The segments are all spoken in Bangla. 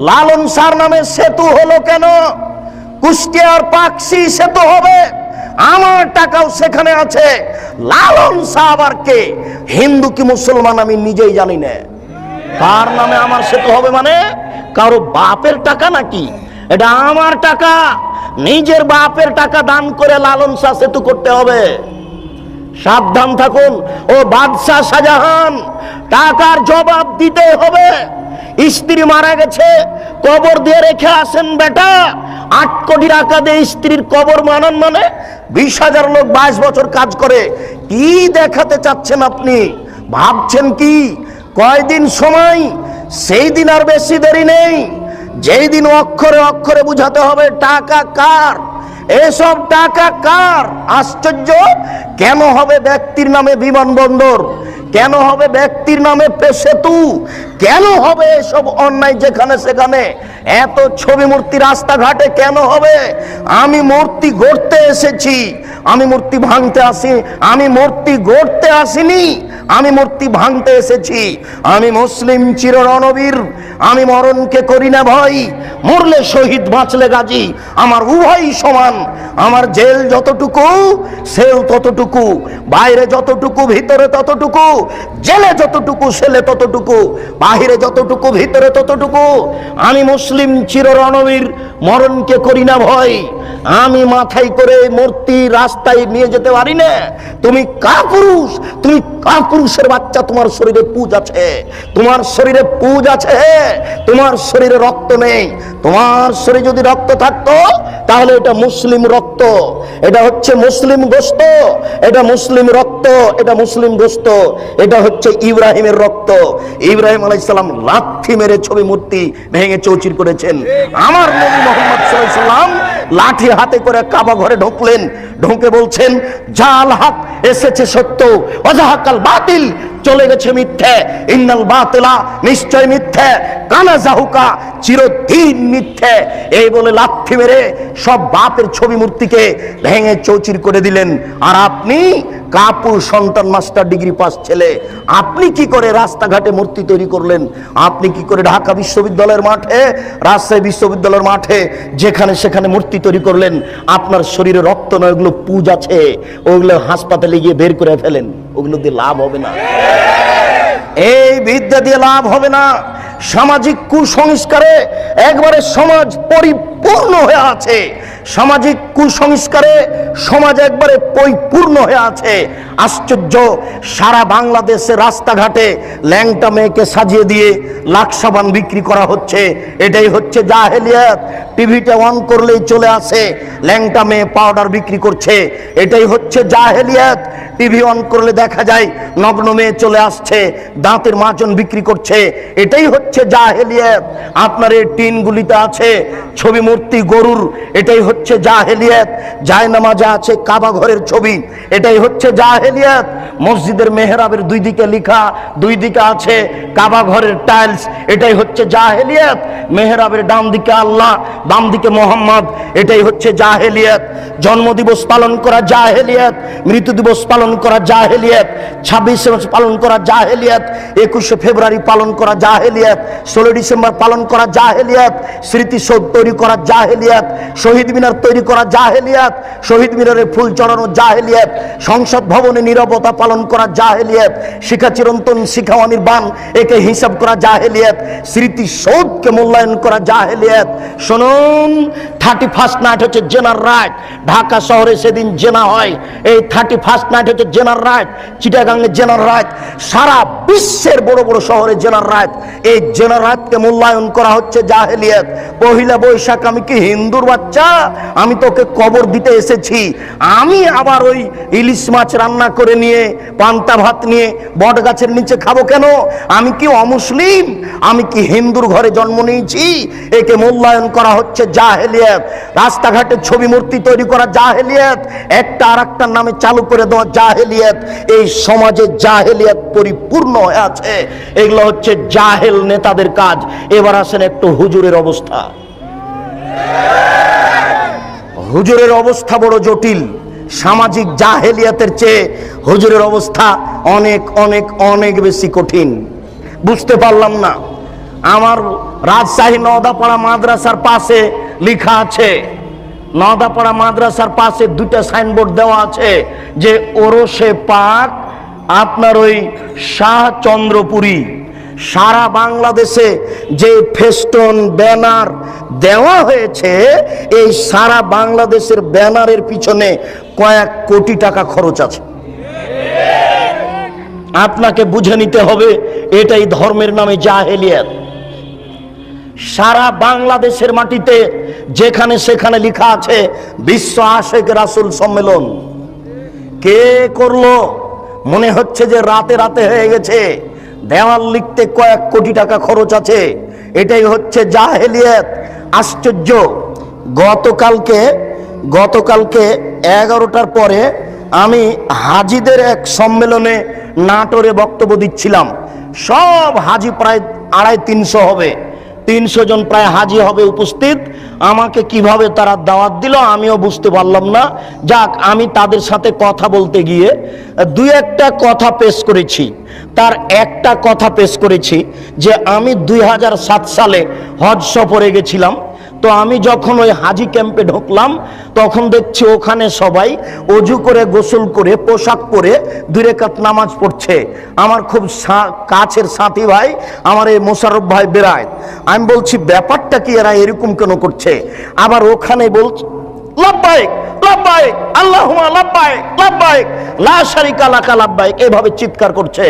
লালন শাহর নামে সেতু হলো কেন? কুষ্টিয়ার পাকশি সেতু হবে, আমার টাকাও সেখানে আছে। লালন শাহ আবার কে? হিন্দু কি মুসলমান আমি নিজেই জানি না। কার নামে আমার সেতু হবে মানে? কারো বাপের টাকা নাকি? এটা আমার টাকা, নিজের বাপের টাকা দান করে লালন শাহ সেতু করতে হবে। সাবধান থাকুন। ও বাদশাহ শাহজাহান, টাকার জবাব দিতে হবে। স্ত্রী মারা গেছে, কবর দিয়ে রেখে আসেন বেটা। 8 কোটি টাকা দিয়ে স্ত্রীর কবর মানান মানে 20,000 লোক 22 বছর কাজ করে। কি দেখাতে চাচ্ছেন আপনি? ভাবছেন কি? কয়দিন সময়, সেই দিন আর বেশি দেরি নেই। যেই দিন অক্ষরে অক্ষরে বুঝাতে হবে টাকা কার, এসব টাকা কার। আশ্চর্য! কেন হবে ব্যক্তির নামে বিমানবন্দর? কেন হবে ব্যক্তির নামে সেতু? কেন হবে এসব অন্যায় যেখানে সেখানে? এত ছবি মূর্তি রাস্তাঘাটে কেন হবে? আমি মূর্তি গড়তে এসেছি, আমি মূর্তি ভাঙতে আসি, আমি মূর্তি গড়তে আসিনি, আমি মূর্তি ভাঙতে এসেছি। আমি মুসলিম চির রণবীর, আমি মরণকে করি না ভয়। মরলে শহীদ, বাঁচলে গাজী, আমার উভয় সমান। আমার জেল যতটুকু, সেল ততটুকু, বাইরে যতটুকু ভিতরে ততটুকু, জেলে যতটুকু সেলে ততটুকু, বাহিরে যতটুকু ভিতরে ততটুকু। আমি মুসলিম চির রণবীর, মরণকে করি না ভয়। আমি মাথায় করে মূর্তি রাস্তায় নিয়ে যেতে পারি না। তুমি কাপুরুষ, তুমি কাপুরুষের বাচ্চা। তোমার শরীরে পুজ আছে, তোমার শরীরে পুজ আছে, তোমার শরীরে রক্ত নেই। তোমার শরীরে যদি রক্ত থাকতো তাহলে এটা মুসলিম রক্ত, এটা হচ্ছে মুসলিম গোশত, এটা মুসলিম রক্ত, এটা মুসলিম গোশত, এটা হচ্ছে ইব্রাহিমের রক্ত। ইব্রাহিম আলাইহিস সালাম লাথি মেরে ছবি মূর্তি ভেঙে চৌচির করেছেন। আমার নবী মুহাম্মদ সাল্লাল্লাহু আলাইহি ওয়াসাল্লাম লাঠি হাতে করে কাবা ঘরে ঢুকলেন, ঢুকে বলছেন জাল হক এসেছে সত্য, ওয়াজাহাকাল বাতিল চলে গেছে মিথ্যে, ইন্নাল বাতিলা নিশ্চয় মিথ্যে, কানা জাহুকা চিরদিন মিথ্যে। এই বলে লাথি মেরে সব বাপের ছবি মূর্তিকে ভেঙে চৌচির করে দিলেন। আর আপনি কাপুর সন্তান, মাস্টার ডিগ্রি পাস ছেলে, আপনি কি করে রাস্তাঘাটে মূর্তি তৈরি করলেন? আপনি কি করে ঢাকা বিশ্ববিদ্যালয়ের মাঠে, রাজশাহী বিশ্ববিদ্যালয়ের মাঠে, যেখানে সেখানে মূর্তি তৈরি করলেন? আপনার শরীরে রক্ত নয়, ওগুলো পুজ আছে, ওগুলো হাসপাতালে গিয়ে বের করে ফেলেন। ওগুলো দিয়ে লাভ হবে না, এই বিদ্যা দিয়ে লাভ হবে না। সামাজিক কুসংস্কারে একবারে সমাজ পরিপূর্ণ হয়ে আছে, সামাজিক কুসংস্কারে সমাজ একবারে পরিপূর্ণ হয়ে আছে। আশ্চর্য! সারা বাংলাদেশে রাস্তাঘাটে ল্যাংটা মেয়েকে সাজিয়ে দিয়ে লাক্সাবান বিক্রি করা হচ্ছে। এটাই হচ্ছে জাহেলিয়াত। টিভিতে অন করলেই চলে আসে ল্যাংটা মেয়ে পাউডার বিক্রি করছে, এটাই হচ্ছে জাহেলিয়াত। টিভি অন করলে দেখা যায় নগ্ন মেয়ে চলে আসছে, দাঁতের মাজন বিক্রি করছে, এটাই হচ্ছে জাহেলিয়াত। আপনার এই টিনগুলিতে আছে ছবি মূর্তি গরুর, এটাই হচ্ছে জাহেলিয়াত। জায়নামাজে আছে কাবা ঘরের ছবি, এটাই হচ্ছে জাহেলিয়াত। মসজিদের মেহরাবের দুই দিকে লেখা, দুই দিকে আছে কাবা ঘরের টাইলস, এটাই হচ্ছে জাহেলিয়াত। মেহরাবের ডান দিকে আল্লাহ, বাম দিকে মোহাম্মদ, এটাই হচ্ছে জাহেলিয়াত। জন্মদিবস পালন করা জাহেলিয়াত, মৃত্যু দিবস পালন করা জাহেলিয়াত, 26 পালন করা জাহেলিয়াত, 21শে ফেব্রুয়ারি পালন করা জাহেলিয়াত, 16 ডিসেম্বর পালন করা জাহেলিয়াত, স্মৃতিসৌধ তৈরি করা জাহেলিয়াত, শহীদ মিনার তৈরি করা জাহেলিয়াত, শহীদ মিনারে ফুল চড়ানো জাহেলিয়াত, সংসদ ভবনে নীরবতা পালন করা জাহেলিয়াত, শিখা চিরন্তন শিখা অনির্বাণ একে হিসাব করা জাহেলিয়াত, স্মৃতিসৌধকে মূল্যায়ন করা জাহেলিয়াত। শুনুন, 31st নাইট হচ্ছে জেনার রাইট। ঢাকা শহরে সেদিন জেনা হয়, এই 31st নাইট হচ্ছে জেনার রাইট। চিটাগাঙ্গে জেনার রাইট, সারা বিশ্বের বড় বড় শহরে জেনার রাইট। এই জেনার রাইটকে মূল্যায়ন করা হচ্ছে জাহেলিয়াত। পহিলা বৈশাখ আমি কি হিন্দুর বাচ্চা? আমি তোকে কবর দিতে এসেছি। আমি আবার ওই ইলিশ মাছ রান্না করে নিয়ে, পান্তা ভাত নিয়ে বট গাছের নিচে খাবো কেন? আমি কি অমুসলিম? আমি কি হিন্দুর ঘরে জন্ম নিয়েছি? একে মূল্যায়ন করা হচ্ছে জাহেলিয়াত। রাস্তাঘাটে ছবি মূর্তি তৈরি করা জাহেলিয়াত, একটা আর একটার নামে চালু করে দেওয়া জাহেলিয়াত। এই সমাজে জাহেলিয়াত পরিপূর্ণ হয়ে আছে। এগুলো হচ্ছে জাহেল নেতাদের কাজ। এবার আসেন একটু হুজুরের অবস্থা। হুজুরের অবস্থা বড় জটিল। সামাজিক জাহেলিয়াতের চেয়ে হুজুরের অবস্থা অনেক অনেক অনেক বেশি কঠিন। বুঝতে পারলাম না। আমার রাজশাহী নওদাপাড়া মাদ্রাসার পাশে লেখা আছে, নওদাপাড়া মাদ্রাসার পাশে দুইটা সাইনবোর্ড দেওয়া আছে যে ওরসে পাক আপনার ওই শাহচন্দ্রপুরী। সারা বাংলাদেশে যে ফেস্টন ব্যানার দেওয়া হয়েছে, এই সারা বাংলাদেশের ব্যানারের পিছনে কয়েক কোটি টাকা খরচ আছে। আপনাকে বুঝে নিতে হবে এটাই ধর্মের নামে জাহেলিয়াত। সারা বাংলাদেশের মাটিতে যেখানে সেখানে লেখা আছে বিশ্ব আশেক রাসূল সম্মেলন। কে করলো? মনে হচ্ছে যে রাতে রাতে হয়ে গেছে। দেওয়াল লিখতে কয়েক কোটি টাকা খরচ আছে। এটাই হচ্ছে জাহেলিয়াত। আশ্চর্য, গতকালকে 11টার পরে আমি হাজিদের এক সম্মেলনে নাটোরে বক্তব্য দিচ্ছিলাম। সব হাজি প্রায় 250-300 হবে, 300 জন প্রায় হাজি হবে উপস্থিত। আমাকে কিভাবে তারা দাওয়াত দিল আমিও বুঝতে পারলাম না। যাক, আমি তাদের সাথে কথা বলতে গিয়ে দুই একটা কথা পেশ করেছি। তার একটা কথা পেশ করেছি যে আমি 2007 সালে হজ সফরে গেছিলাম। তো আমি যখন ওই হাজি ক্যাম্পে ঢুকলাম তখন দেখছি ওখানে সবাই অজু করে গোসল করে পোশাক পরে 2 রাকাত নামাজ পড়ছে। আমার খুব কাছের সাথী ভাই আমার এই মোশাররফ ভাই বেরায়েত। আমি বলছি ব্যাপারটা কি, এরা এরকম কেন করছে? আবার ওখানে বলছে লাব্বাইক লাব্বাইক আল্লাহুম্মা লাব্বাইক লাব্বাইক লা শারিকা লাকা লাব্বাইক, এভাবে চিৎকার করছে।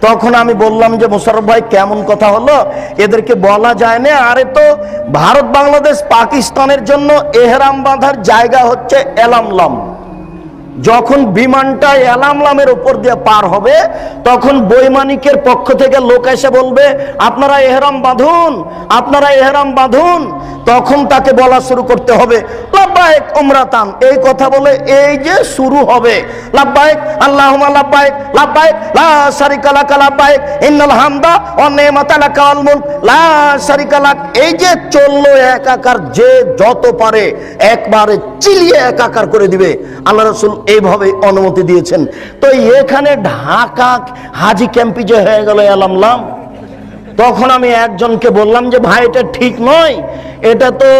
তখন আমি বললাম যে মোশাররফ ভাই কেমন কথা হলো, এদেরকে বলা যায় না। আরে তো ভারত বাংলাদেশ পাকিস্তানের জন্য এহরাম বাঁধার জায়গা হচ্ছে এলামলাম। যখন বিমানটা এলামলামের উপর দিয়ে পার হবে তখন বৈমানিকের পক্ষ থেকে লোক এসে বলবে আপনারা এহরাম বাঁধুন, আপনারা এহরাম বাঁধুন। তখন তাকে বলা শুরু করতে হবে লাব্বাইক উমরাতান, এই কথা বলে এই যে শুরু হবে লাব্বাইক আল্লাহুম্মা লাব্বাইক লাব্বাইক লা শারিকা লাকা লাব্বাইক ইন্নাল হামদা ওয়ান নি'মাতা লাকা ওয়াল মুলক লা শারিকা লাক। এই যে চললো একাকার, যে যত পারে একবারে চিলিয়ে একাকার করে দিবে। আল্লাহ রাসূল এইভাবে অনুমতি দিয়েছেন। তো এখানে ঢাকা হাজি ক্যাম্পে যে হয়ে গেল এলামলাম, তখন আমি একজনকে বললাম যে ভাই এটা ঠিক নয়, এটা তো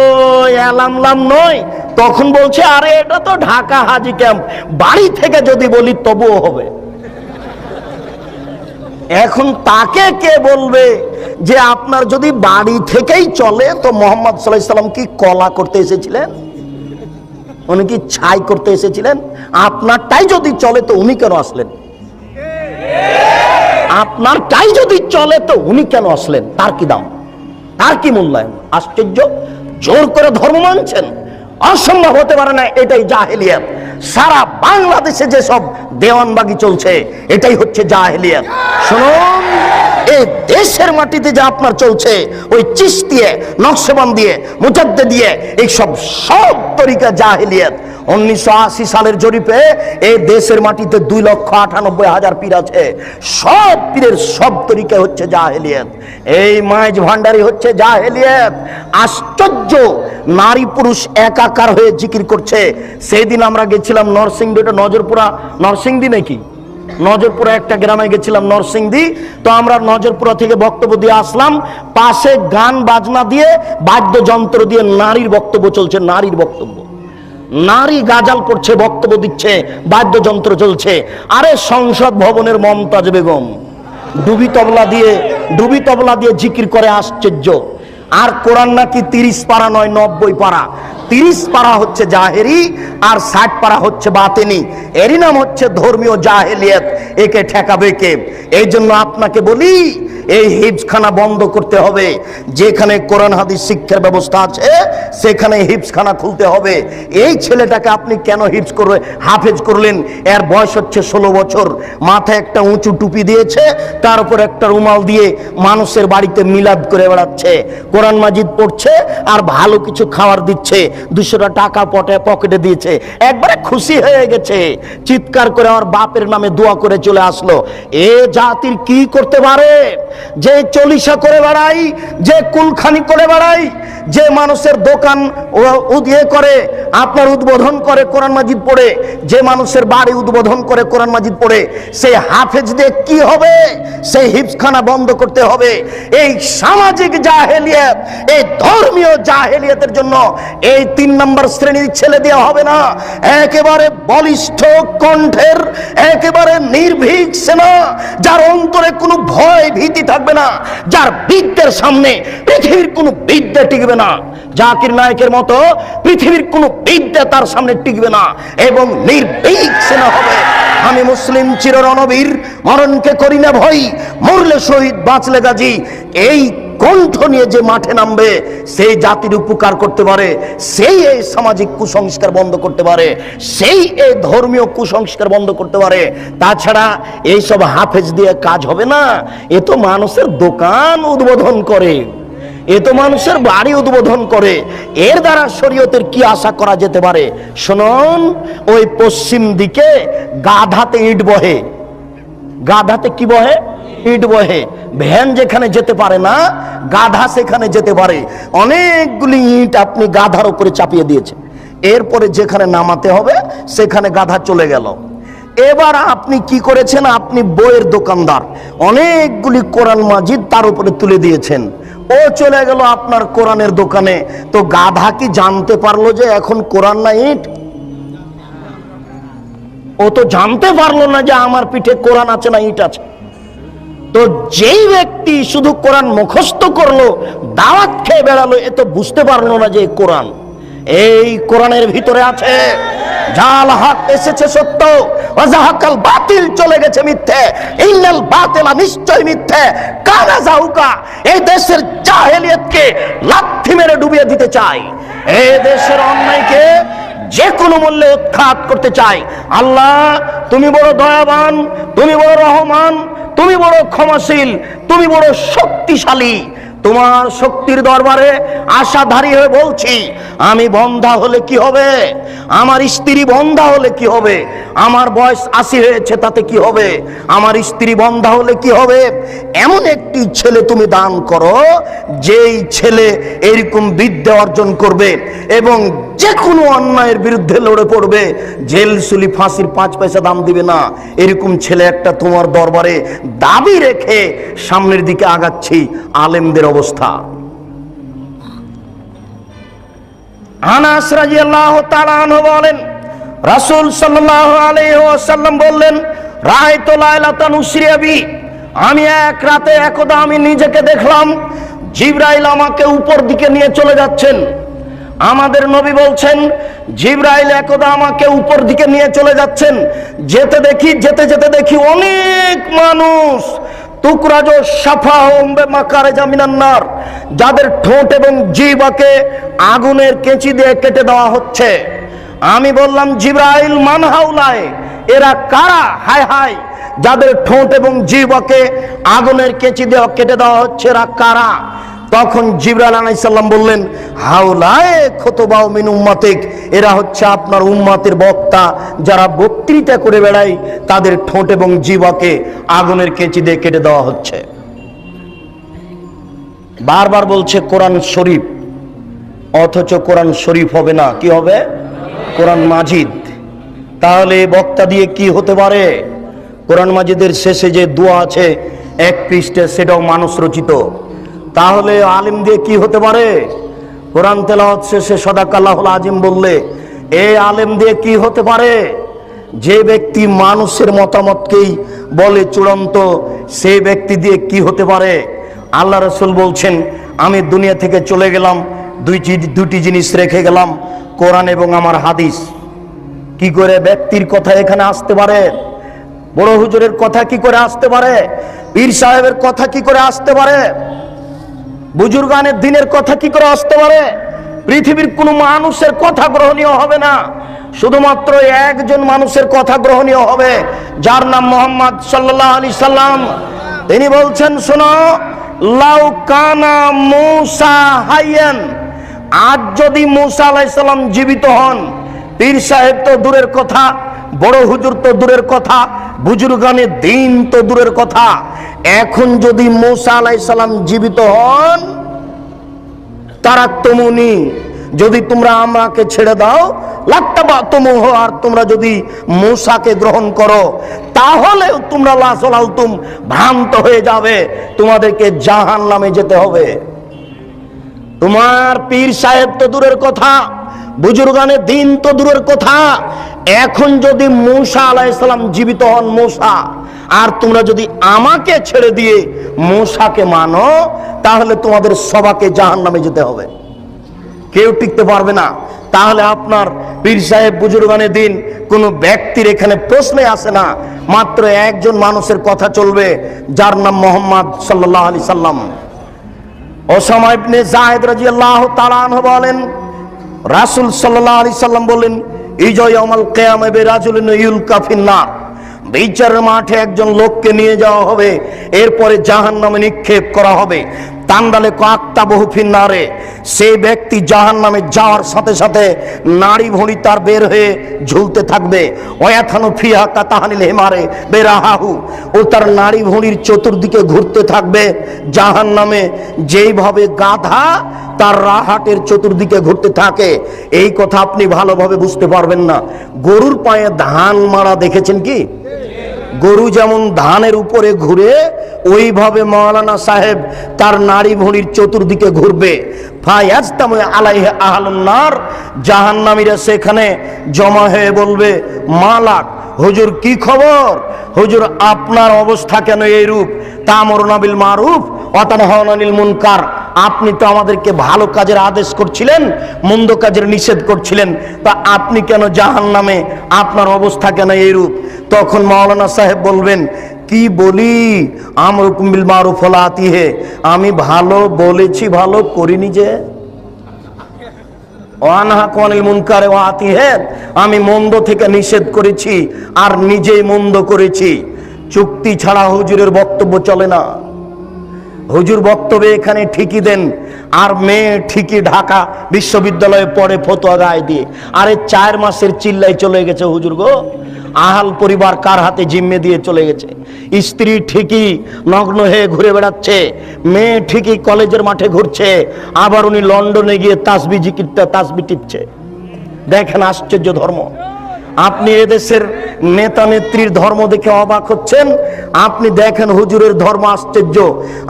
এলামলাম নয়। তখন বলছে আরে এটা তো ঢাকা হাজি ক্যাম্প, বাড়ি থেকে যদি বলি তবুও হবে। এখন তাকে কে বলবে যে আপনার যদি বাড়ি থেকেই চলে তো মোহাম্মদ সাল্লাল্লাহু আলাইহি সাল্লাম কি কলা করতে এসেছিলেন? উনি কি ছাই করতে এসেছিলেন? আপনারটাই যদি চলে তো উনি কেন আসলেন? আপনারটাই যদি চলে তো উনি কেন আসলেন? তার কি দাম, তার কি মূল্যায়ন? আশ্চর্য, জোর করে ধর্ম মানছেন, অসম্ভব হতে পারে না। এটাই জাহেলিয়াত। সারা বাংলাদেশে যে সব দেওয়ানবাগি চলছে এটাই হচ্ছে জাহেলিয়াত। শুনুন, এই দেশের মাটিতে যা আপনার চলছে ওই চিশতিয়া নকশবন্দ দিয়ে মুজাদ্দিদ দিয়ে এই সব তরিকা জাহেলিয়াত। 1980 সালের জরিপে এই দেশের মাটিতে 2,98,000 পীর আছে। সব পীরের সব তরিকা হচ্ছে জাহেলিয়াত। এই মাইজ ভান্ডারি হচ্ছে জাহেলিয়াত। আশ্চর্য, নারী পুরুষ একাকার হয়ে জিকির করছে। সেদিন আমরা গেছিলাম নরসিংদী, নজরপুরা নরসিংদী নাকি নজরপুরা একটা গ্রামে গেছিলাম নরসিংদী। তো আমরা নজরপুরা থেকে বক্তব্য দিয়ে আসলাম, পাশে গান বাজনা দিয়ে বাদ্যযন্ত্র দিয়ে নারীর বক্তব্য চলছে। নারীর বক্তব্য, নারী গাজাল করছে, বক্তব্য দিচ্ছে, বাদ্যযন্ত্র চলছে। আরে সংসদ ভবনের মমতাজ বেগম ডুবি তবলা দিয়ে জিকির করে। আশ্চর্য। আর কোরআন নাকি 30 পারা নয় 90 পারা। 30 পারা হচ্ছে জাহেরি আর 60 পারা হচ্ছে বাতেনি। এরই নাম হচ্ছে ধর্মীয় জাহেলিয়াত। একে ঠেকাবে কে? এই জন্য আপনাকে বলি এই হিফজখানা বন্ধ করতে হবে। যেখানে কোরআন হাদিস শিক্ষার ব্যবস্থা আছে সেখানে হিফজখানা খুলতে হবে। এই ছেলেটাকে আপনি কেন হাফেজ করলেন? এর বয়স হচ্ছে 16 বছর, মাথায় একটা উঁচু টুপি দিয়েছে, তার উপর একটা রুমাল দিয়ে মানুষের বাড়িতে মিলাদ করে বেড়াচ্ছে, কোরআন মাজিদ পড়ছে আর ভালো কিছু খাবার দিচ্ছে, 200 টাকা পকেটে দিয়েছে, একবারে খুশি হয়ে গেছে, চিৎকার করে আমার বাপের নামে দোয়া করে চলে আসলো। এ জাতির কি করতে পারে? যে চলিসা করে বেড়াই, যে কুলখানি করে বেড়াই, যে মানুষের দোকান উদিয়ে করে, আপনার উদ্বোধন করে কোরআন মাজিদ পড়ে, যে মানুষের বাড়ি উদ্বোধন করে কোরআন মাজিদ পড়ে, সেই হাফেজ দিয়ে কি হবে? সেই হিফজখানা বন্ধ করতে হবে। এই সামাজিক জাহেলিয়াত, এই ধর্মীয় জাহেলিয়াতের জন্য এই 3 নম্বর শ্রেণীর ছেলে দেওয়া হবে না। একেবারে বলিষ্ঠ কণ্ঠের, একেবারে নির্ভীক সেনা, যার অন্তরে কোনো ভয় ভীতি থাকবে না, যার বিদ্যের সামনে পৃথিবীর কোনো বিদ্যা টিকবে না। জাকির নায়েকের মতো পৃথিবীর কোনো বিদ্যা তার সামনে টিকবে না, এবং নির্ভীক সেনা হবে। আমি মুসলিম চির রণবীর, মরণকে করি না ভয়, মরলে শহীদ বাঁচলে গাজী। এই কণ্ঠ নিয়ে যে মাঠে নামবে, সেই জাতির উপকার করতে পারে, সেই এই সামাজিক কুসংস্কার বন্ধ করতে পারে, সেই এই ধর্মীয় কুসংস্কার বন্ধ করতে পারে। তাছাড়া এইসব হাফেজ দিয়ে কাজ হবে না। এ তো মানুষের দোকান উদ্বোধন করে, এ তো মানুষের বাড়ি উদ্বোধন করে। এর দ্বারা শরীয়তের কি আশা করা যেতে পারে? শুনুন, ওই পশ্চিম দিকে গাধাতে ইট বহে। গাধাতে কি বহে? ইট বহে। ভ্যান যেখানে যেতে পারে না, গাধা সেখানে যেতে পারে। অনেকগুলি ইট আপনি গাধার উপরে চাপিয়ে দিয়েছেন, এরপরে যেখানে নামাতে হবে সেখানে গাধা চলে গেল। এবার আপনি কি করেছেন? আপনি বইয়ের দোকানদার, অনেকগুলি কোরআন মাজিদ তার উপরে তুলে দিয়েছেন। ও চলে গেল আপনার কোরআনের দোকানে। তো গাধা কি জানতে পারলো যে এখন কোরআন না ইট? ও তো জানতে পারলো না যে আমার পিঠে কোরআন আছে না ইট আছে। তো যেই ব্যক্তি শুধু কোরআন মুখস্থ করলো, দাওয়াত খেয়ে বেড়ালো, এ তো বুঝতে পারলো না যে কোরআন, এই কোরআনের ভিতরে আছে জাল হক এসেছে সত্য, ওয়াজাহাকাল বাতিল চলে গেছে মিথ্যে, ইন্নাল বাতিলা নিশ্চয় মিথ্যে, কানা জাউকা। এই দেশের জাহেলিয়াতকে লাথি মেরে ডুবিয়ে দিতে চাই, এই দেশের অন্যায়কে যে কোনো মূল্যে উৎখাত করতে চাই। আল্লাহ, তুমি বড় দয়াবান, তুমি বড় রহমান, তুমি বড় ক্ষমাশীল, তুমি বড় শক্তিশালী। তোমার শক্তির দরবারে আশাধারী হয়ে বলছি, আমি বন্ধা হলে কি হবে? আমার স্ত্রী বন্ধা হলে কি হবে? আমার বয়স 80 হয়েছে, তাতে কি হবে? আমার স্ত্রী বন্ধা হলে কি হবে? এমন একটি ছেলে তুমি দান করো, যেই ছেলে এরকম বিদ্যা অর্জন করবে এবং যে কোনো অন্যায়ের বিরুদ্ধে লড়ে পড়বে, জেল সুলি ফাঁসির 5 পয়সা দাম দিবে না। এরকম ছেলে একটা তোমার দরবারে দাবি রেখে সামনের দিকে আগাচ্ছি। আলেমদের অবস্থা। আনাস রাদিয়াল্লাহু তাআলা আনহু বলেন, রাসূল সাল্লাল্লাহু আলাইহি ওয়াসাল্লাম বললেন, রাআইতু লাইলাতান উসরিয়া বি, আমি এক রাতে একদা আমি নিজেকে দেখলাম জিবরাইল আমাকে উপর দিকে নিয়ে চলে যাচ্ছেন। আমাদের নবী বলছেন, জিবরাইল একদা আমাকে উপর দিকে নিয়ে চলে যাচ্ছেন। যেতে যেতে দেখি অনেক মানুষ, তুকরাজো সাফাহুম বিমাকারিজা মিনান নার, যাদের ঠোঁট এবং জিহ্বাকে আগুনের কেঁচি দিয়ে কেটে দেওয়া হচ্ছে। আমি বললাম, জিবরাইল মান হাউলায়, এরা কারা? হায় হায়, যাদের ঠোঁট এবং জিহ্বাকে আগুনের কেঁচি দিয়ে কেটে দেওয়া হচ্ছে, এরা কারা? তখন জিবরাইল আলাইহিস সালাম বললেন, হাউলায়ে খুতবাউ মিন উম্মাতিক, এরা হচ্ছে আপনার উম্মতের বক্তা, যারা বক্তৃতা করে বেড়ায়, তাদের ঠোঁট এবং জিহ্বাকে আগুনের কেঁচি দিয়ে কেটে দেওয়া হচ্ছে। বারবার বলছে কোরআন শরীফ, অথচ কোরআন শরীফ হবে না, কি হবে? কোরআন মাজিদ। তাহলে বক্তা দিয়ে কি হতে পারে? কোরআন মাজিদের শেষে যে দোয়া আছে 1 পৃষ্ঠা, সেটাও মানুষ রচিত। তাহলে আলিম দিয়ে কি হতে পারে? কোরআন তেলাওয়াত শেষে সাদাকাল্লাহুল আজিম বললে এই আলেম দিয়ে কি হতে পারে? যে ব্যক্তি মানুষের মতামতকেই বলে চূড়ান্ত, সেই ব্যক্তি দিয়ে কি হতে পারে? আল্লাহ রাসূল বলছেন, আমি দুনিয়া থেকে চলে গেলাম, দুটি জিনিস রেখে গেলাম, কোরআন এবং আমার হাদিস। কি করে ব্যক্তির কথা এখানে আসতে পারে? বড় হুজুরের কথা কি করে আসতে পারে? পীর সাহেবের কথা কি করে আসতে পারে? বুজুর্গানের দিনের কথা কি করে আসতে পারে? পৃথিবীর কোনো মানুষের কথা গ্রহণীয় হবে না, শুধুমাত্র একজন মানুষের কথা গ্রহণীয় হবে, যার নাম মুহাম্মদ সাল্লাল্লাহু আলাইহি সাল্লাম। তিনি বলছেন, শোনো, লাউ কানা মূসা হাইয়ান, আজ যদি মূসা আলাইহিস সালাম জীবিত হন, পীর সাহেব তো দূরের কথা, বড় হুজুর তো দূরের কথা, বুজুর্গানের দিন তো দূরের কথা, এখন যদি মূসা আলাইহিস সালাম জীবিত হন, তারাক্তুমুনি, যদি তোমরা আমাকে ছেড়ে দাও লাত্তাবাতুমুহু, আর তোমরা যদি মূসাকে গ্রহণ করো তাহলে তোমরা লাসলালতুম, ভ্রান্ত হয়ে যাবে, তোমাদেরকে জাহান্নামে যেতে হবে। তোমার পীর সাহেব তো দূরের কথা, বুজুর্গানে দিন তো দূরের কথা, এখন যদি মূসা আলাইহিস সালাম জীবিত হন, মূসা, আর তোমরা যদি আমাকে ছেড়ে দিয়ে মূসাকে মানো তাহলে তোমাদের সবাইকে জাহান্নামে যেতে হবে, কেউ টিকতে পারবে না। তাহলে আপনার পীর সাহেব বুজুর্গানে দিন কোন ব্যক্তির এখানে প্রশ্নে আসে না, মাত্র একজন মানুষের কথা চলবে, যার নাম মুহাম্মদ সাল্লাল্লাহু আলাইহি সাল্লাম। ওসামা ইবনে যায়েদ রাদিয়াল্লাহু তাআলা আনহু বলেন, রাসূল সাল্লাল্লাহু আলাইহি সাল্লাম বলেন, ইজা ইয়াউমাল কিয়ামা বিরাজুলিন ইউলকা ফিন্নার, বিচারের মাঠে একজন লোককে নিয়ে যাওয়া হবে, এরপরে জাহান্নামে নিক্ষেপ করা হবে। তান্দালে কাকতা বহু ফিন্নারে, সেই ব্যক্তি জাহান্নামে যাওয়ার সাথে সাথে নাড়ি ভুঁড়ি তার বের হয়ে ঝুলতে থাকবে। ওয়াথানু ফিহা কাতাহানিল হিমারে বেরাহাহু, ও তার নাড়ি ভুঁড়ির চতুর্দিকে ঘুরতে থাকবে জাহান্নামে, যেইভাবে গাধা তার রাহাটের চতুর্দিকে ঘুরতে থাকে। এই কথা আপনি ভালোভাবে বুঝতে পারবেন না। গরুর পায়ে ধান মারা দেখেছেন কি? গরু যেমন ধানের উপরে ঘুরে, ওইভাবে মাওলানা সাহেব তার নাড়ি ভুঁড়ির চতুর্দিকে ঘুরবে। ফায়াজতামু আলাইহি আহলুন নার, জাহান্নামীরা সেখানে জমা হয়ে বলবে, মালাক, হুজুর কি খবর? হুজুর আপনার অবস্থা কেন এইরূপ? তা'মুরুনা বিল মারুফ ওয়া তানহাউনা আনিল মুনকার, আপনি তো আমাদেরকে ভালো কাজের আদেশ করছিলেন, মন্দ কাজের নিষেধ করছিলেন, তা আপনি কেন জাহান্নামে? আপনার অবস্থা কেন এইরূপ? তখন মাওলানা সাহেব বলবেন, কি বলি, আমরুকুম বিল মারুফ ওয়া লা আতিহি, আমি ভালো বলেছি, ভালো করিনি যে। ওয়ানহাকুম আনিল মুনকার ওয়া আতিহি, আমি মন্দ থেকে নিষেধ করেছি আর নিজেই মন্দ করেছি। চুক্তি ছাড়া হুজুরের বক্তব্য চলে না। হুজুর বক্তব্য এখানে ঠিকই দেন, আর মেয়ে ঠিকই ঢাকা বিশ্ববিদ্যালয়ে পড়ে ফতোয়া গায়ে দিয়ে। আরে 4 মাসের চিল্লাই চলে গেছে হুজুর গো, আহাল পরিবার কার হাতে জিম্মে দিয়ে চলে গেছে। স্ত্রী ঠিকই নগ্ন হয়ে ঘুরে বেড়াচ্ছে, মেয়ে ঠিকই কলেজের মাঠে ঘুরছে, আবার উনি লন্ডনে গিয়ে তাসবিহ টিপছে। দেখেন আশ্চর্য ধর্ম। আপনি এদেশের নেতা নেত্রীর ধর্ম দেখে অবাক হচ্ছেন, আপনি দেখেন হুজুরের ধর্ম আশ্চর্য।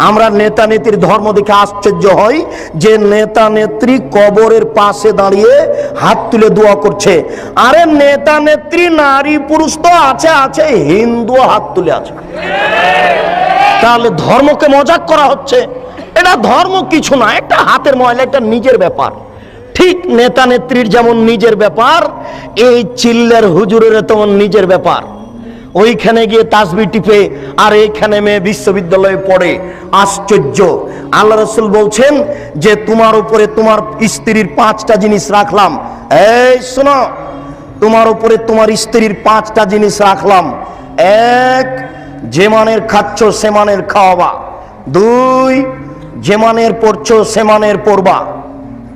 আমরা নেতা নেত্রীর ধর্ম দেখে আশ্চর্য হই যে নেতা নেত্রী কবরের পাশে দাঁড়িয়ে হাত তুলে দোয়া করছে। আরে নেতা নেত্রী নারী পুরুষ তো আছে আছে, হিন্দু হাত তুলে আছে। তাহলে ধর্মকে মজাক করা হচ্ছে। এটা ধর্ম কিছু না, একটা হাতের ময়লা, একটা নিজের ব্যাপার। ঠিক নেতা নেত্রীর যেমন নিজের ব্যাপার, এই চিল্লার হুজুরের তেমন নিজের ব্যাপার। ওইখানে গিয়ে তাসবিহ টিপে, আর এইখানে মেয়ে বিশ্ববিদ্যালয়ে পড়ে। আশ্চর্য। আল্লাহ রাসূল বলছেন যে তোমার উপরে তোমার স্ত্রীর 5টা জিনিস রাখলাম। এই শোনো, তোমার উপরে তোমার স্ত্রীর 5টা জিনিস রাখলাম। 1, যে মানের খাচ্ছ সে মানের খাওয়াবা। 2, যে মানের পড়ছো সে মানের পড়বা।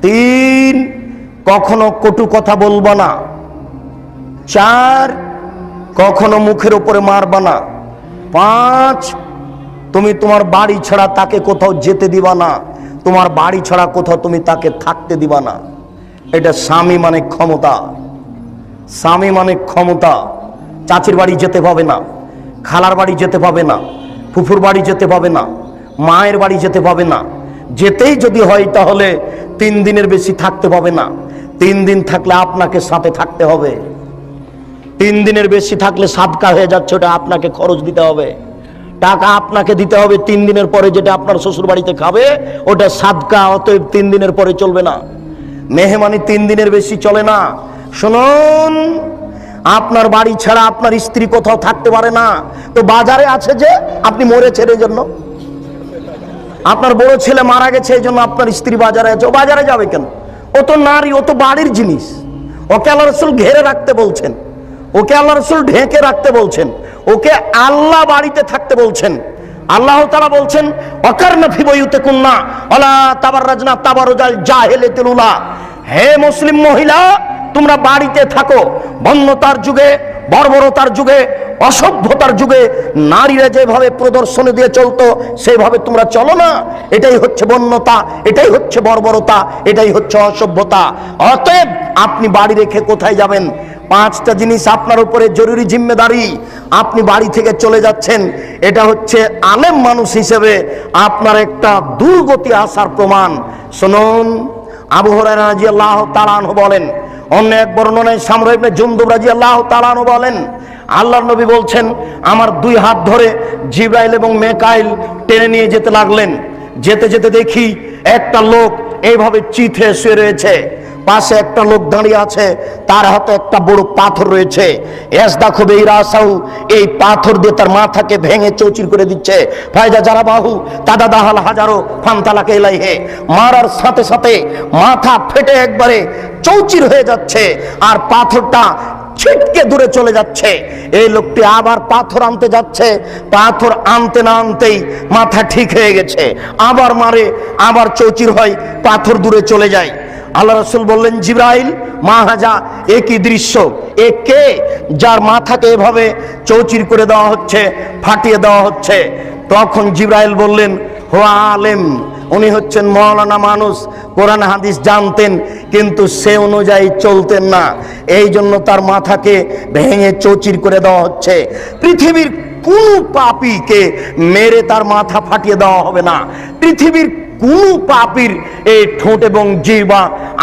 3, কখনো কটু কথা বলবা না। 4, কখনো মুখের উপরে মারবা না। 5, তুমি তোমার বাড়ি ছাড়া তাকে কোথাও যেতে দিবা না, তোমার বাড়ি ছাড়া কোথাও তুমি তাকে থাকতে দিবা না। এটা স্বামী মানে ক্ষমতা। স্বামী মানে ক্ষমতা। চাচির বাড়ি যেতে পাবে না, খালার বাড়ি যেতে পাবে না, ফুফুর বাড়ি যেতে পাবে না, মায়ের বাড়ি যেতে পাবে না। যেতেই যদি হয় তাহলে 3 দিনের বেশি থাকতে পাবে না। 3 দিন থাকলে আপনাকে সাথে থাকতে হবে। 3 দিনের বেশি থাকলে সাদকা হয়ে যাচ্ছে, ওটা আপনাকে খরচ দিতে হবে, টাকা আপনাকে দিতে হবে। 3 দিনের পরে যেটা আপনার শ্বশুর বাড়িতে খাবে ওটা সাদকা, অতএব 3 দিনের পরে চলবে না। মেহমানি 3 দিনের বেশি চলে না। শুনুন, আপনার বাড়ি ছাড়া আপনার স্ত্রী কোথাও থাকতে পারে না। তো বাজারে আছে যে আপনি মরেছেন এই জন্য, আপনার বড় ছেলে মারা গেছে এই জন্য আপনার স্ত্রী বাজারে আছে। ও বাজারে যাবে কেন? ও তো নারী, ও তো বাড়ির জিনিস। ওকে আল্লাহ রাসূল ঘেরে রাখতে বলছেন, ওকে আল্লাহ রাসূল ঢেকে রাখতে বলছেন, ওকে আল্লাহ বাড়িতে থাকতে বলছেন। আল্লাহ তাআলা বলছেন, ওয়াকারনা ফি বুয়ুতিকুন্না ওয়ালা তাবাররাজনা তাবারুজাল জাহিলিয়াতিল উলা। হে মুসলিম মহিলা, তোমরা বাড়িতে থাকো। বন্যতার যুগে, বর্বরতার যুগে অসভ্যতার যুগে নারীরা যেভাবে প্রদর্শনী দিয়ে চলতো সেভাবে তোমরা চলো না। এটাই হচ্ছে বন্যতা, এটাই হচ্ছে বর্বরতা, এটাই হচ্ছে অসভ্যতা। অতএব আপনি বাড়ি রেখে কোথায় যাবেন? পাঁচটা জিনিস আপনার উপরে জরুরি জিম্মেদারি। আপনি বাড়ি থেকে চলে যাচ্ছেন, এটা হচ্ছে আলেম মানুষ হিসেবে আপনার একটা দুর্গতি আসার প্রমাণ। শুনুন, আবু হুরায়রা রাদিয়াল্লাহু তাআলা আনহু বলেন, অন্য এক বর্ণনায় সামরা ইবনে জুনদুব রাদিয়াল্লাহু তাআলা আনহু বলেন, আল্লাহর নবী বলছেন, আমার দুই হাত ধরে জিবরাইল এবং মেকাইল টেনে নিয়ে যেতে লাগলেন। যেতে যেতে দেখি একটা লোক এইভাবে চিথে শুয়ে রয়েছে, পাশে একটা লোক দাঁড়িয়ে আছে, তার হাতে একটা বড় পাথর রয়েছে। এই পাথর দিয়ে তার মাথাকে ভেঙে চৌচির করে দিচ্ছে। ফায়দা যারা বাহু তাদা দাহাল হাজারো ফান্তালাকে এলাইহে, মারার সাথে সাথে মাথা ফেটে একবারে চৌচির হয়ে যাচ্ছে আর পাথরটা ছিটকে দূরে চলে যাচ্ছে। এই লোকটি আবার পাথর আনতে যাচ্ছে, পাথর আনতে না আনতেই মাথা ঠিক হয়ে গেছে, আবার মারে, আবার চৌচির হয়, পাথর দূরে চলে যায়। আল্লাহ রাসূল বললেন, জিবরাইল মা হাজা, একই দৃশ্য, এ কে যার মাথাকে এভাবে চৌচির করে দেওয়া হচ্ছে, ফাটিয়ে দেওয়া হচ্ছে? তখন জিবরাইল বললেন, হো আলেম, উনি হচ্ছেন মওলানা মানুষ, কোরআন হাদিস জানতেন কিন্তু সে অনুযায়ী চলতেন না, এই জন্য তার মাথাকে ভেঙে চৌচির করে দেওয়া হচ্ছে। পৃথিবীর কোন পাপীকে মেরে তার মাথা ফাটিয়ে দেওয়া হবে না। পৃথিবীর কোন পাপীর এই ঠোঁট এবং জিহ্বা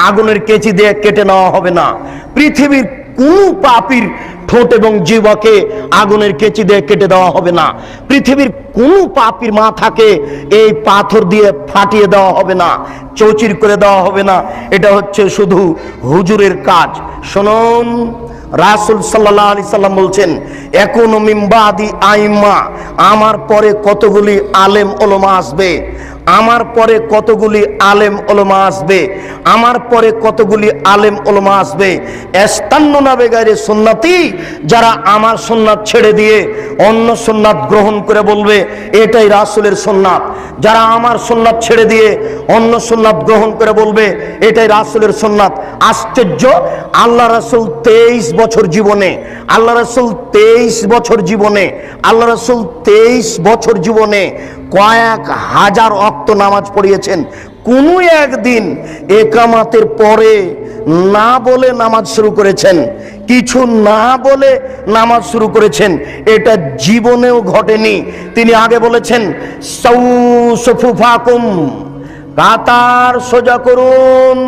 আগুনের কেচি দিয়ে কেটে নেওয়া হবে না। পৃথিবীর কোন পাপীর ঠোঁট এবং জিহ্বাকে আগুনের কেচি দিয়ে কেটে দেওয়া হবে না। পৃথিবীর কোন পাপীর মাথাকে এই পাথর দিয়ে ফাটিয়ে দেওয়া হবে না, চৌচির করে দেওয়া হবে না। এটা হচ্ছে শুধু হুজুরের কাজ। শুনুন, রাসূল সাল্লাল্লাহু আলাইহি সাল্লাম বলছেন, একুনু মিন বাদি আইম্মা, আমার পরে কতগুলি আলেম ওলামা আসবে, আমার পরে কতগুলি আলেম ওলামা আসবে, আমার পরে কতগুলি আলেম ওলামা আসবে, ইস্তান্নুনা বিগাইরি সুন্নতি, যারা আমার সুন্নাত ছেড়ে দিয়ে অন্য সুন্নাত গ্রহণ করে বলবে এটাই রাসূলের সুন্নাত। যারা আমার সুন্নাত ছেড়ে দিয়ে অন্য সুন্নাত গ্রহণ করে বলবে এটাই রাসূলের সুন্নাত। আশ্চর্য, আল্লাহ রাসূল 23 বছর জীবনে, আল্লাহ রাসূল 23 বছর জীবনে, আল্লাহ রাসূল 23 বছর জীবনে কয়েক হাজার ওয়াক্ত নামাজ পড়িয়েছেন। কোনো একদিন একামাতের পরে না বলে নামাজ শুরু করেছেন, কিছু না বলে নামাজ শুরু করেছেন, এটা জীবনেও ঘটেনি। তিনি আগে বলেছেন, সাউসুফুফাকুম, কাতার সোজা করুন,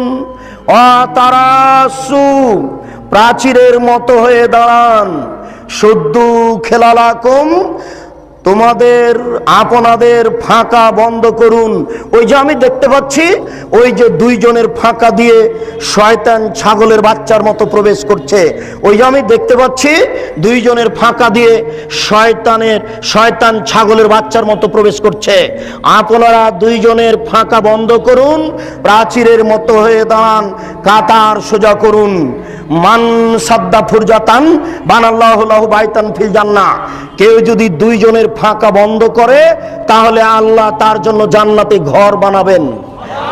অতারাসু, প্রাচীরের মতো হয়ে দাঁড়ান, শুদ্ধু খেলালাকুম, তোমাদের আপনাদের ফাঁকা বন্ধ করুন। ওই যে আমি দেখতে পাচ্ছি, ওই যে দুইজনের ফাঁকা দিয়ে শয়তান ছাগলের বাচ্চার মতো প্রবেশ করছে, ওই যে আমি দেখতে পাচ্ছি দুইজনের ফাঁকা দিয়ে শয়তান ছাগলের বাচ্চার মতো প্রবেশ করছে। আপনারা দুইজনের ফাঁকা বন্ধ করুন, প্রাচীরের মতো হয়ে দাঁড়ান, কাতার সোজা করুন। মান সাদ্দা ফুরজাতান বানাল্লাহু লাহু বাইতান ফিল জান্নাহ, কেউ যদি দুইজনের ফাঁকা বন্ধ করে তাহলে আল্লাহ তার জন্য জান্নাতে ঘর বানাবেন,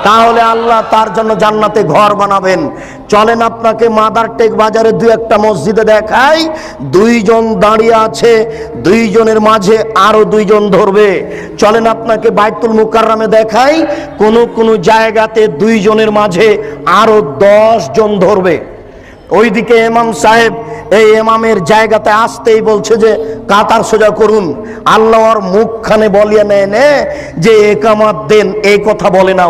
তাহলে আল্লাহ তার জন্য জান্নাতে ঘর বানাবেন। চলেন আপনাকে মাদারটেক বাজারে দুই একটা মসজিদে দেখাই, দুইজন দাঁড়িয়ে আছে, দুইজনের মাঝে আরো দুইজন ধরবে। চলেন আপনাকে বাইতুল মুকাররমে দেখাই, কোন জায়গাতে দুইজনের মাঝে আরো 10 জন ধরবে। ওইদিকে ইমাম সাহেব এই ইমামের জায়গাতে আসতেই বলছে যে কাতার সোজা করুন। আল্লাহর মুখখানে বলিয়ে নেয় যে একামাত দেন, এই কথা বলে না,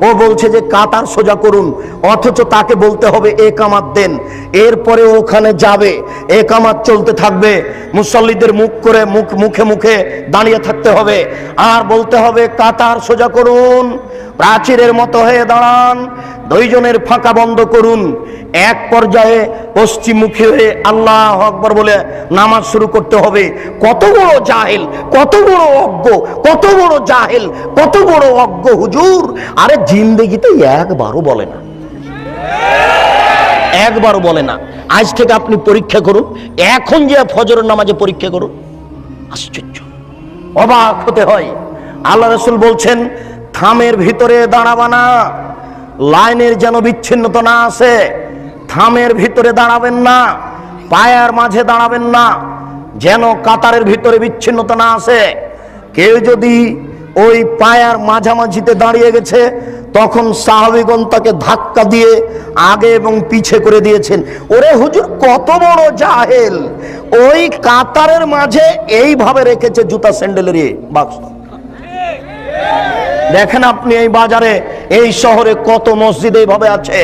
ও বলছে যে কাতার সোজা করুন, অথচ তাকে বলতে হবে একামাত দেন। এরপরে ওখানে যাবে, একামাত চলতে থাকবে, মুসল্লিদের মুখে মুখে দাঁড়িয়ে থাকতে হবে আর বলতে হবে কাতার সোজা করুন, প্রাচীরের মতো হয়ে দাঁড়ান, দুইজনের ফাঁকা বন্ধ করুন। এক পর্যায়ে পশ্চিমমুখী হয়ে আল্লাহু আকবার বলে নামাজ শুরু করতে হবে। কত বড় জাহেল, কত বড় অজ্ঞ, কত বড় জাহেল, কত বড় অজ্ঞ হুজুর! আরে জিন্দেগিতে একবারও বলে না, একবারও বলে না। আজ থেকে আপনি পরীক্ষা করুন, এখন যে ফজরের নামাজে পরীক্ষা করুন, আশ্চর্য, অবাক হতে হয়। আল্লাহ রাসূল বলছেন, থামের ভিতরে দাঁড়াবা না, লাইনের যেন বিচ্ছিন্নতা না আসে, থামের ভিতরে দাঁড়াবেন না, পায়ার মাঝে দাঁড়াবেন না, যেন কাতারের ভিতরে বিচ্ছিন্নতা না আসে। কেউ যদি ওই পায়ার মাঝামাঝিতে দাঁড়িয়ে গেছে, তখন সাহাবীগণ তাকে ধাক্কা দিয়ে আগে এবং পিছে করে দিয়েছেন। ওরে হুজুর কত বড় জাহেল, ওই কাতারের মাঝে এইভাবে রেখেছে জুতা স্যান্ডেলের বাক্স। দেখেন আপনি এই বাজারে, এই শহরে কত মসজিদ এইভাবে আছে।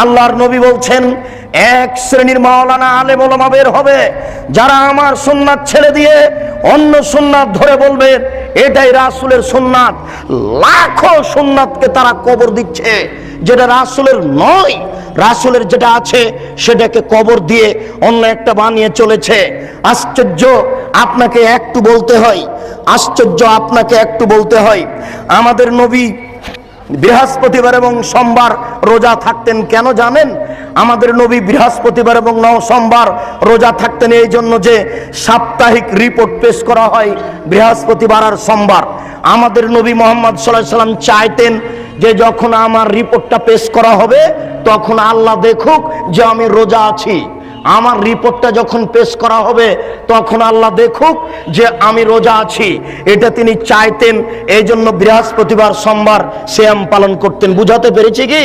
আল্লাহর নবী বলছেন, এক শ্রেণীর মাওলানা আলেম ওলামা বের হবে যারা আমার সুন্নাত ছেড়ে দিয়ে অন্য সুন্নাত ধরে বলবে এটাই রাসূলের সুন্নাত। লাখো সুন্নাতকে তারা কবর দিচ্ছে, যেটা রাসূলের নয়। রাসূলের যেটা আছে সেটাকে কবর দিয়ে অন্য একটা বানিয়ে চলেছে। আশ্চর্য, আপনাকে একটু বলতে হয়, আশ্চর্য আপনাকে একটু বলতে হয়, আমাদের নবী বৃহস্পতিবার এবং সোমবার রোজা থাকতেন। কেন জানেন? আমাদের নবী বৃহস্পতিবার এবং সোমবার রোজা থাকতেন এই জন্য যে সাপ্তাহিক রিপোর্ট পেশ করা হয় বৃহস্পতিবার আর সোমবার। আমাদের নবী মুহাম্মদ সাল্লাল্লাহু আলাইহি সাল্লাম চাইতেন যে যখন আমার রিপোর্টটা পেশ করা হবে তখন আল্লাহ দেখুক যে আমি রোজা আছি। আমার রিপোর্টটা যখন পেশ করা হবে তখন আল্লাহ দেখুক যে আমি রোজা আছি। এটা তিনি চাইতেন, এই জন্য বৃহস্পতিবার সোমবার সিয়াম পালন করতেন। বুঝাতে পেরেছি কি?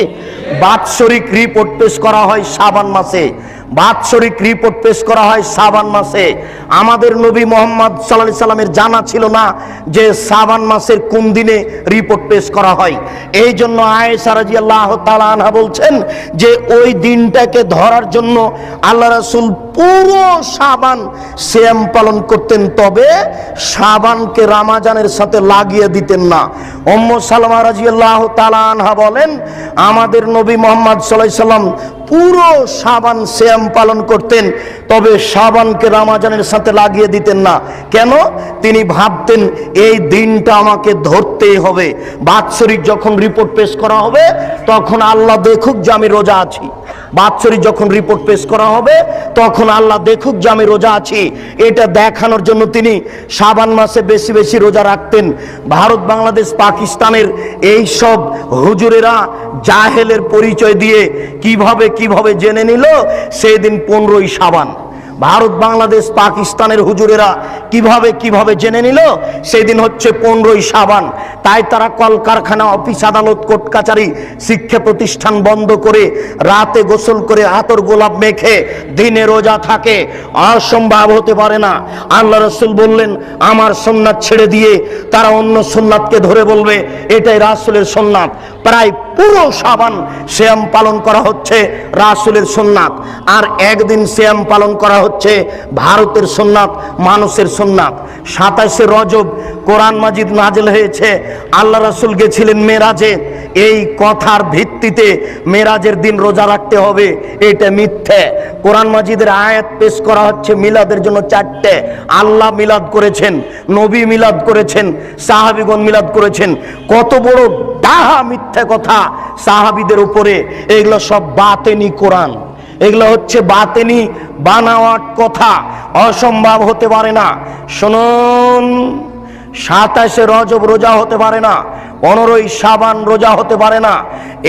বাৎসরিক রিপোর্ট পেশ করা হয় শাবান মাসে, বাৎসরিক রিপোর্ট পেশ করা হয় শাবান মাসে। আমাদের নবী মুহাম্মদ সাল্লাল্লাহু আলাইহি সাল্লামের জানা ছিল না যে শাবান মাসের কোন দিনে রিপোর্ট পেশ করা হয়। এই জন্য আয়েশা রাদিয়াল্লাহু তাআলা আনহা বলছেন যে ওই দিনটাকে ধরার জন্য আল্লাহ রাসূল পুরো শাবান সিয়াম পালন করতেন, তবে শাবানকে রমজানের সাথে লাগিয়ে দিতেন না। উম্মু সালামা রাদিয়াল্লাহু তাআলা আনহা বলেন, আমাদের নবী মুহাম্মদ সাল্লাল্লাহু আলাইহি সাল্লাম পুরো শাবান সিয়াম পালন করতেন, তবে শাবানকে রমজানের সাথে লাগিয়ে দিতেন না। কেন? তিনি ভাবতেন এই দিনটা আমাকে ধরতেই হবে। বাৎসরিক যখন রিপোর্ট পেশ করা হবে তখন আল্লাহ দেখুক যে আমি রোজা আছি। বাৎসরিক যখন রিপোর্ট পেশ করা হবে তখন আল্লাহ দেখুক যে আমি রোজা আছি। এটা দেখানোর জন্য তিনি শাবান মাসে বেশি বেশি রোজা রাখতেন। ভারত, বাংলাদেশ, পাকিস্তানের এই সব হুজুরেরা জাহেলের পরিচয় দিয়ে কিভাবে জেনে নিল সেই দিন 15ই শাবান। ভারত, বাংলাদেশ, পাকিস্তানের হুজুরেরা কিভাবে জেনে নিল সেই দিন হচ্ছে 15ই শাবান। তাই তারা কলকারখানা, অফিস, আদালত, কোর্ট কাচারি, শিক্ষা প্রতিষ্ঠান বন্ধ করে রাতে গোসল করে আতর গোলাপ মেখে দিনে রোজা থাকে। অসম্ভব হতে পারে না। আল্লাহ রাসূল বললেন আমার সুন্নাত ছেড়ে দিয়ে তারা অন্য সুন্নাতকে ধরে বলবে এটাই রাসূলের সুন্নাত। প্রায় পুরো শাবান সিয়াম পালন করা হচ্ছে রাসূলের সুন্নাত, আর একদিন সিয়াম পালন করা হচ্ছে ভারতের সুন্নাত, মানুষের সুন্নাত। 27শে রজব কোরআন মাজিদ নাজিল হয়েছে, আল্লাহ রাসূল গেছিলেন মেরাজে। এই কথার ভিত্তিতে মেরাজের দিন রোজা রাখতে হবে, এটা মিথ্যে। কোরআন মাজিদের আয়াত পেশ করা হচ্ছে মিলাদের জন্য 4টে। আল্লাহ মিলাদ করেছেন, নবী মিলাদ করেছেন, সাহাবীগণ মিলাদ করেছেন। কত বড় ডাহা মিথ্যে কথা সাহাবীদের উপরে। এগুলো সব বাতেনি কোরআন, এগুলো হচ্ছে বাতেনি বানাওয়াট কথা, অসম্ভব হতে পারে না। শুনুন, 27শে রজব রোজা হতে পারে না, 15ই শাবান রোজা হতে পারে না।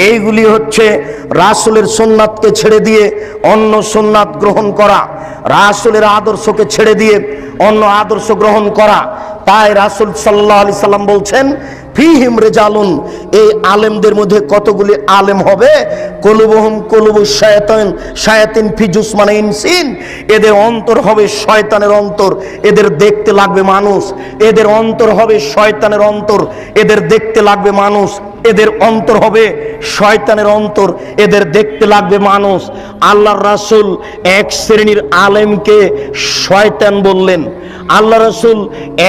এইগুলি হচ্ছে রাসূলের সুন্নাতকে ছেড়ে দিয়ে অন্য সুন্নাত গ্রহণ করা, রাসূলের আদর্শকে ছেড়ে দিয়ে অন্য আদর্শ গ্রহণ করা। তাই রাসূল সাল্লাল্লাহু আলাইহি সাল্লাম বলছেন ফিহিম রিজালুন, এই আলেমদের মধ্যে কতগুলি আলেম হবে, কুলুবুহুম কুলুবুশ শায়াতিন, শায়াতিন ফি জুসমানে ইনসিন, এদের অন্তর হবে শয়তানের অন্তর, এদের দেখতে লাগবে মানুষ। এদের অন্তর হবে শয়তানের অন্তর, এদের দেখতে লাগবে মানুষ। এদের অন্তর হবে শয়তানের অন্তর, এদের দেখতে লাগবে মানুষ। আল্লাহর রাসূল এক শ্রেণীর আলেমকে শয়তান বললেন। আল্লাহ রাসূল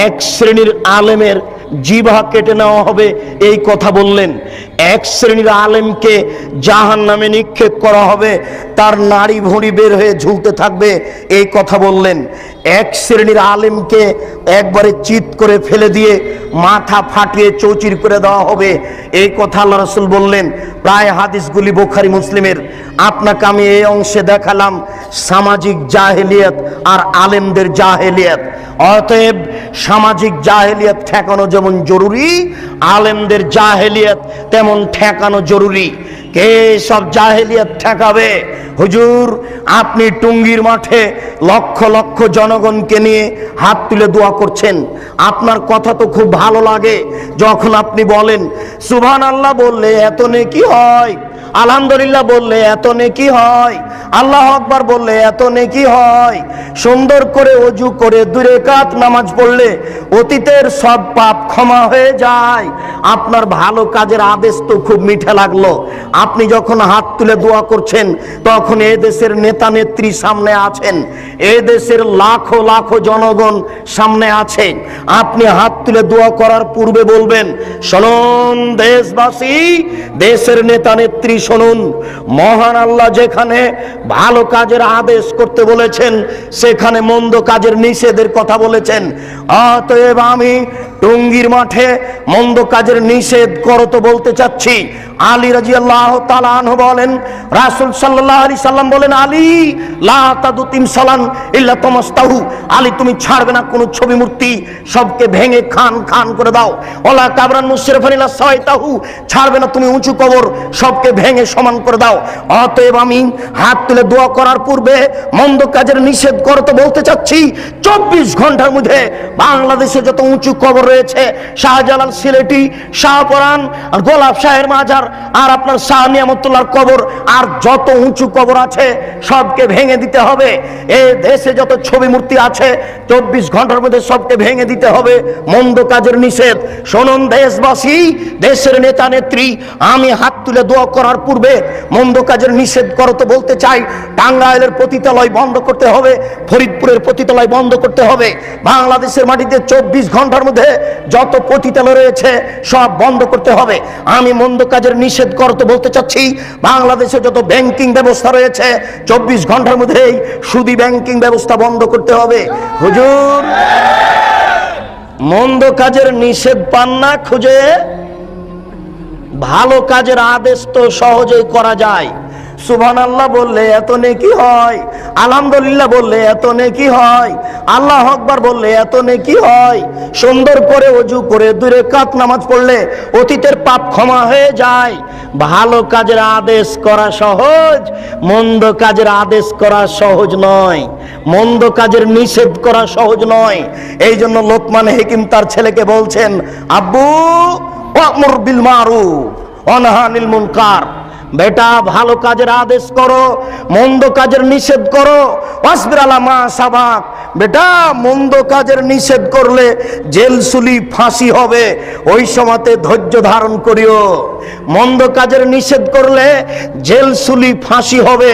এক শ্রেণীর আলেমের জিহ্বা কেটে নেওয়া হবে এই কথা বললেন। এক শ্রেণীর আলেমকে জাহান্নামে নিক্ষেপ করা হবে, তার নাড়ি ভুঁড়ি বের হয়ে ঝুলতে থাকবে এই কথা বললেন। এক শ্রেণীর আলেমকে একবারে চিৎ করে ফেলে দিয়ে মাথা ফাটিয়ে চৌচির করে দেওয়া হবে এই কথা আল্লাহ রাসূল বললেন। প্রায় হাদিসগুলি বুখারী মুসলিমের। আপনাকে আমি এই অংশে দেখালাম সামাজিক জাহেলিয়াত আর আলেমদের জাহেলিয়াত। অতএব সামাজিক জাহেলিয়াত ঠেকানো যেমন জরুরি, আলেমদের জাহেলিয়াত তেমন ঠেকানো জরুরি। কে সব জাহেলিয়াত ঠেকাবে? হুজুর আপনি টুঙ্গির মাঠে লক্ষ লক্ষ জনগণকে নিয়ে হাত তুলে দোয়া করছেন, আপনার কথা তো খুব ভালো লাগে যখন আপনি বলেন সুবহানাল্লাহ বললে এত নেকি হয়, আলহামদুলিল্লাহ বললে এত নেকি হয়, আল্লাহু আকবার বললে এত নেকি হয়, সুন্দর করে ওযু করে 2 রাকাত নামাজ পড়লে অতীতের সব পাপ ক্ষমা হয়ে যায়। আপনার ভালো কাজের আদেশ তো খুব মিঠা লাগলো। আপনি যখন হাত তুলে দোয়া করছেন তখন এই দেশের নেতা নেত্রী সামনে আছেন, এই দেশের লাখো লাখো জনগণ সামনে আছে। আপনি হাত তুলে দোয়া করার পূর্বে বলবেন শুনুন দেশবাসী, দেশের নেতা নেত্রী শুনুন, মহান আল্লাহ যেখানে ভালো কাজের আদেশ করতে বলেছেন সেখানে মন্দ কাজের নিষেধের কথা বলেছেন। অতএব আমি টুঙ্গির মাঠে মন্দ কাজের নিষেধ করো তো বলতে চাচ্ছি। আলী রাদিয়াল্লাহু তাআলা আনহু বলেন, রাসূল সাল্লাল্লাহু আলাইহি সাল্লাম বলেন, আলী লা তাদু তিমসালান ইল্লা তামাস্তাহু, আলী তুমি ছাড়বে না কোন ছবি মূর্তি, সবকে ভেঙে খান খান করে দাও। ওয়ালা কাবরান মুশরিফান ইল্লা সাওয়াইতাহু, ছাড়বে না তুমি উঁচু কবর, সবকে ভেঙে সমান করে দাও। অতএব আমি হাত তুলে দোয়া করার পূর্বে মন্দ কাজের নিষেধ করো তো বলতে চাচ্ছি। 24 ঘন্টার মধ্যে বাংলাদেশে যত উঁচু কবর রয়েছে, শাহজালাল সিলেটি, শাহপরান আর গোলাপ শাহের মাজার আর আপনার শাহ নিয়ামতুল্লাহর কবর আর যত উঁচু কবর আছে সবকে ভেঙে দিতে হবে। এই দেশে যত ছবি মূর্তি আছে 24 ঘন্টার মধ্যে সবকে ভেঙে দিতে হবে। মন্দ কাজের নিষেধ শুনুন দেশবাসী, দেশের নেতা নেত্রী, আমি হাত তুলে দোয়া করার পূর্বে মন্দ কাজের নিষেধ করো তো বলতে চাই। টাঙ্গাইলের পতিতালয় বন্ধ করতে হবে, ফরিদপুরের পতিতালয় বন্ধ করতে হবে। বাংলাদেশের মাটিতে 24 ঘন্টার মধ্যে যত পতিতালয় রয়েছে সব বন্ধ করতে হবে। আমি মন্দ কাজের নিষেধ করো তো বলতে চাচ্ছি। বাংলাদেশে যত ব্যাংকিং ব্যবস্থা রয়েছে 24 ঘন্টার মধ্যেই সুদি ব্যাংকিং ব্যবস্থা বন্ধ করতে হবে। হুজুর মন্দ কাজের নিষেধ পান না খুঁজে, ভালো কাজের আদেশ তো সহজেই করা যায়। সুবহানাল্লাহ বললে এত নেকি হয়, আলহামদুলিল্লাহ বললে এত নেকি হয়, আল্লাহু আকবার বললে এত নেকি হয়, সুন্দর করে ওযু করে 2 রাকাত নামাজ পড়লে অতীতের পাপ ক্ষমা হয়ে যায়। ভালো কাজের আদেশ করা সহজ, মন্দ কাজের আদেশ করা সহজ নয়, মন্দ কাজের নিষেধ করা সহজ নয়। এই জন্য লোকমান হাকিম তার ছেলেকে বলছেন, আব্বু ওয়ামুর বিল মারুফ ওয়া নাহি আনিল মুনকার, বেটা ভালো কাজের আদেশ করো, মন্দ কাজের নিষেধ করো। ওয়াসবির আলা মা সাবাক, বেটা মন্দ কাজের নিষেধ করলে জেলসুলি ফাঁসি হবে, ওই সময়তে ধৈর্য ধারণ করিও। মন্দ কাজের নিষেধ করলে জেলসুলি ফাঁসি হবে,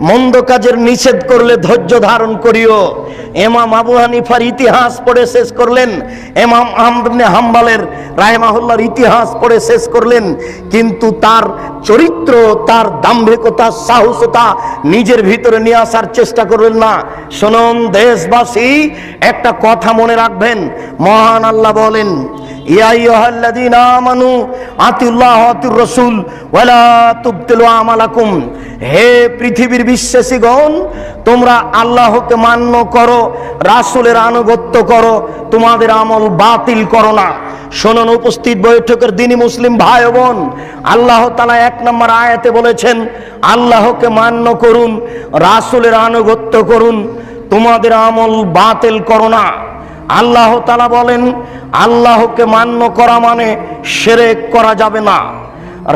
মন্দ কাজের নিষেধ করলে ধৈর্য ধারণ করিও। ইমাম আবু হানিফার ইতিহাস পড়ে শেষ করলেন, ইমাম আহমদ ইবনে হাম্বলের রাহিমাহুল্লাহর ইতিহাস পড়ে শেষ করলেন, কিন্তু তার চরিত্র, তার দাম্ভিকতা, সাহসতা নিজের ভিতরে নিয়ে আসার চেষ্টা করবেন না। শুনুন দেশবাসী, একটা কথা মনে রাখবেন, মহান আল্লাহ বলেন, ইয়া আইয়ুহাল্লাযীনা আমানু আতিউল্লাহ ওয়া আতিউর রাসূল ওয়া লা তুবতিলু আমালাকুম, হে পৃথিবীর বিশ্বাসীগণ, তোমরা আল্লাহকে মান্য করো, রাসূলের আনুগত্য করো, তোমাদের আমল বাতিল করো না। শুনুন উপস্থিত বৈঠকের দিনী মুসলিম ভাই ও বোন, আল্লাহ তাআলা 1 নম্বর আয়াতে বলেছেন আল্লাহকে মান্য করুন, রাসূলের আনুগত্য করুন, তোমাদের আমল বাতিল করো না। আল্লাহ তাআলা বলেন আল্লাহকে মান্য করা মানে শিরক করা যাবে না,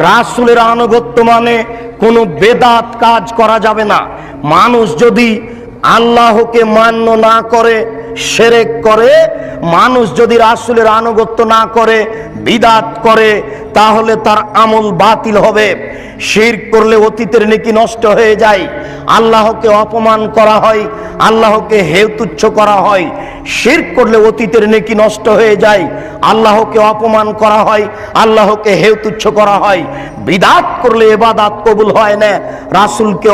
রাসূলের আনুগত্য মানে কোনো বেদাত কাজ করা যাবে না। মানুষ যদি আল্লাহকে মান্য না করে শিরক করে, মানুষ যদি রাসূলের আনুগত্য না করে বিদআত করে, তাহলে তার আমল বাতিল হবে। শিরক করলে অতীতের নেকি নষ্ট হয়ে যায়, আল্লাহকে অপমান করা হয়, আল্লাহকে হেয় তুচ্ছ করা হয়। শিরক করলে অতীতের নেকি নষ্ট হয়ে যায়, আল্লাহকে অপমান করা হয়, আল্লাহকে হেয় তুচ্ছ করা হয়। বিদআত করলে ইবাদত কবুল হয় না, রাসূলকে